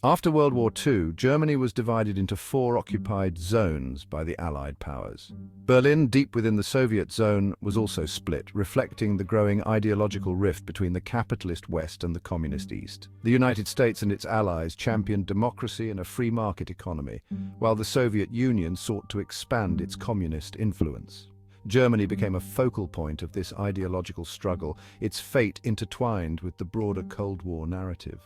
After World War II, Germany was divided into four occupied zones by the Allied powers. Berlin, deep within the Soviet zone, was also split, reflecting the growing ideological rift between the capitalist West and the communist East. The United States and its allies championed democracy and a free market economy, while the Soviet Union sought to expand its communist influence. Germany became a focal point of this ideological struggle, its fate intertwined with the broader Cold War narrative.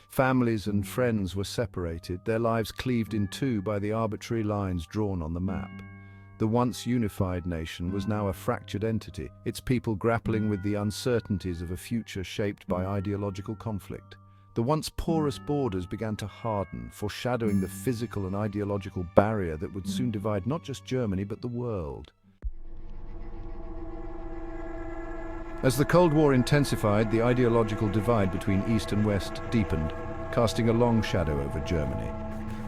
Families and friends were separated, their lives cleaved in two by the arbitrary lines drawn on the map. The once unified nation was now a fractured entity, its people grappling with the uncertainties of a future shaped by ideological conflict. The once porous borders began to harden, foreshadowing the physical and ideological barrier that would soon divide not just Germany but the world. As the Cold War intensified, the ideological divide between East and West deepened, casting a long shadow over Germany.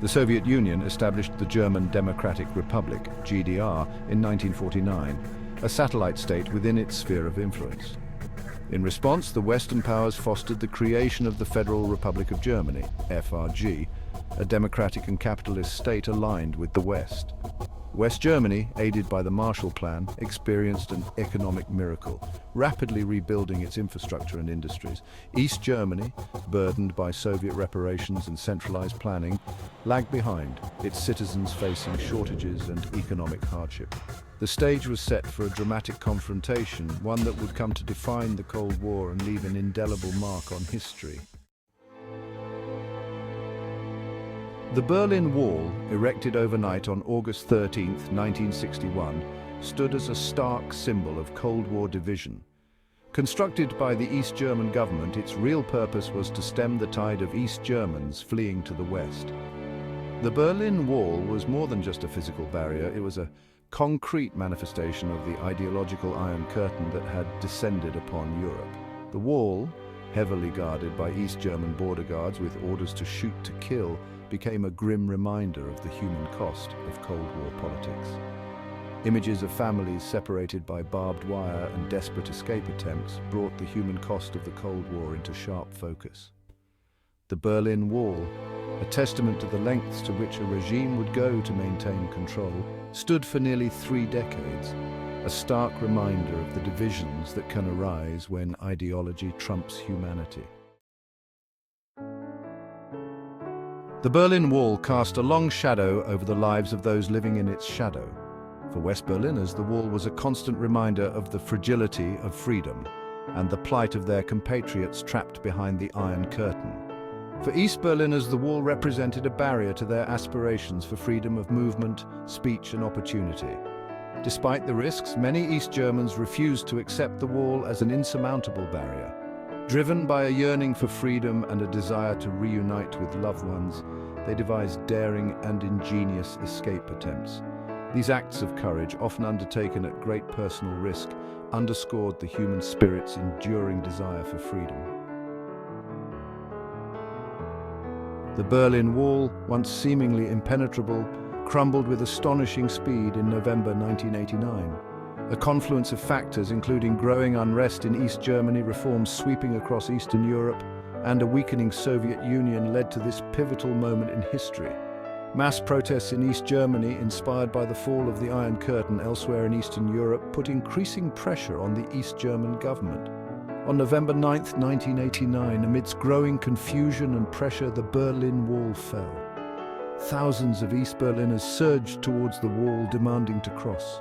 The Soviet Union established the German Democratic Republic, GDR, in 1949, a satellite state within its sphere of influence. In response, the Western powers fostered the creation of the Federal Republic of Germany, FRG, a democratic and capitalist state aligned with the West. West Germany, aided by the Marshall Plan, experienced an economic miracle, rapidly rebuilding its infrastructure and industries. East Germany, burdened by Soviet reparations and centralized planning, lagged behind, its citizens facing shortages and economic hardship. The stage was set for a dramatic confrontation, one that would come to define the Cold War and leave an indelible mark on history. The Berlin Wall, erected overnight on August 13, 1961, stood as a stark symbol of Cold War division. Constructed by the East German government, its real purpose was to stem the tide of East Germans fleeing to the West. The Berlin Wall was more than just a physical barrier, it was a concrete manifestation of the ideological Iron Curtain that had descended upon Europe. The wall, heavily guarded by East German border guards with orders to shoot to kill, became a grim reminder of the human cost of Cold War politics. Images of families separated by barbed wire and desperate escape attempts brought the human cost of the Cold War into sharp focus. The Berlin Wall, a testament to the lengths to which a regime would go to maintain control, stood for nearly 3 decades, a stark reminder of the divisions that can arise when ideology trumps humanity. The Berlin Wall cast a long shadow over the lives of those living in its shadow. For West Berliners, the wall was a constant reminder of the fragility of freedom and the plight of their compatriots trapped behind the Iron Curtain. For East Berliners, the wall represented a barrier to their aspirations for freedom of movement, speech and opportunity. Despite the risks, many East Germans refused to accept the wall as an insurmountable barrier. Driven by a yearning for freedom and a desire to reunite with loved ones, they devised daring and ingenious escape attempts. These acts of courage, often undertaken at great personal risk, underscored the human spirit's enduring desire for freedom. The Berlin Wall, once seemingly impenetrable, crumbled with astonishing speed in November 1989. A confluence of factors, including growing unrest in East Germany, reforms sweeping across Eastern Europe, and a weakening Soviet Union led to this pivotal moment in history. Mass protests in East Germany, inspired by the fall of the Iron Curtain elsewhere in Eastern Europe, put increasing pressure on the East German government. On November 9, 1989, amidst growing confusion and pressure, the Berlin Wall fell. Thousands of East Berliners surged towards the wall, demanding to cross.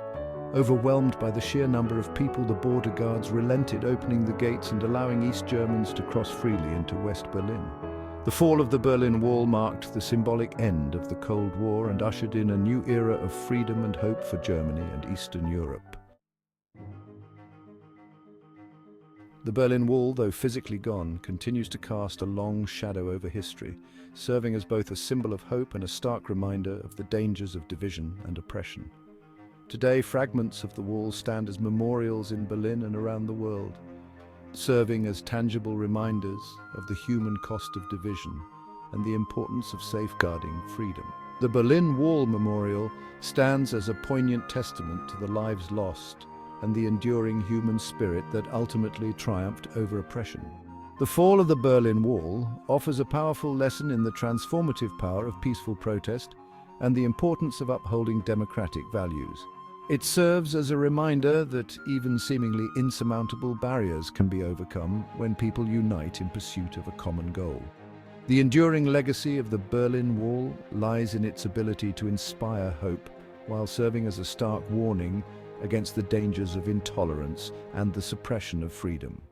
Overwhelmed by the sheer number of people, the border guards relented, opening the gates and allowing East Germans to cross freely into West Berlin. The fall of the Berlin Wall marked the symbolic end of the Cold War and ushered in a new era of freedom and hope for Germany and Eastern Europe. The Berlin Wall, though physically gone, continues to cast a long shadow over history, serving as both a symbol of hope and a stark reminder of the dangers of division and oppression. Today, fragments of the wall stand as memorials in Berlin and around the world, serving as tangible reminders of the human cost of division and the importance of safeguarding freedom. The Berlin Wall Memorial stands as a poignant testament to the lives lost and the enduring human spirit that ultimately triumphed over oppression. The fall of the Berlin Wall offers a powerful lesson in the transformative power of peaceful protest and the importance of upholding democratic values. It serves as a reminder that even seemingly insurmountable barriers can be overcome when people unite in pursuit of a common goal. The enduring legacy of the Berlin Wall lies in its ability to inspire hope while serving as a stark warning against the dangers of intolerance and the suppression of freedom.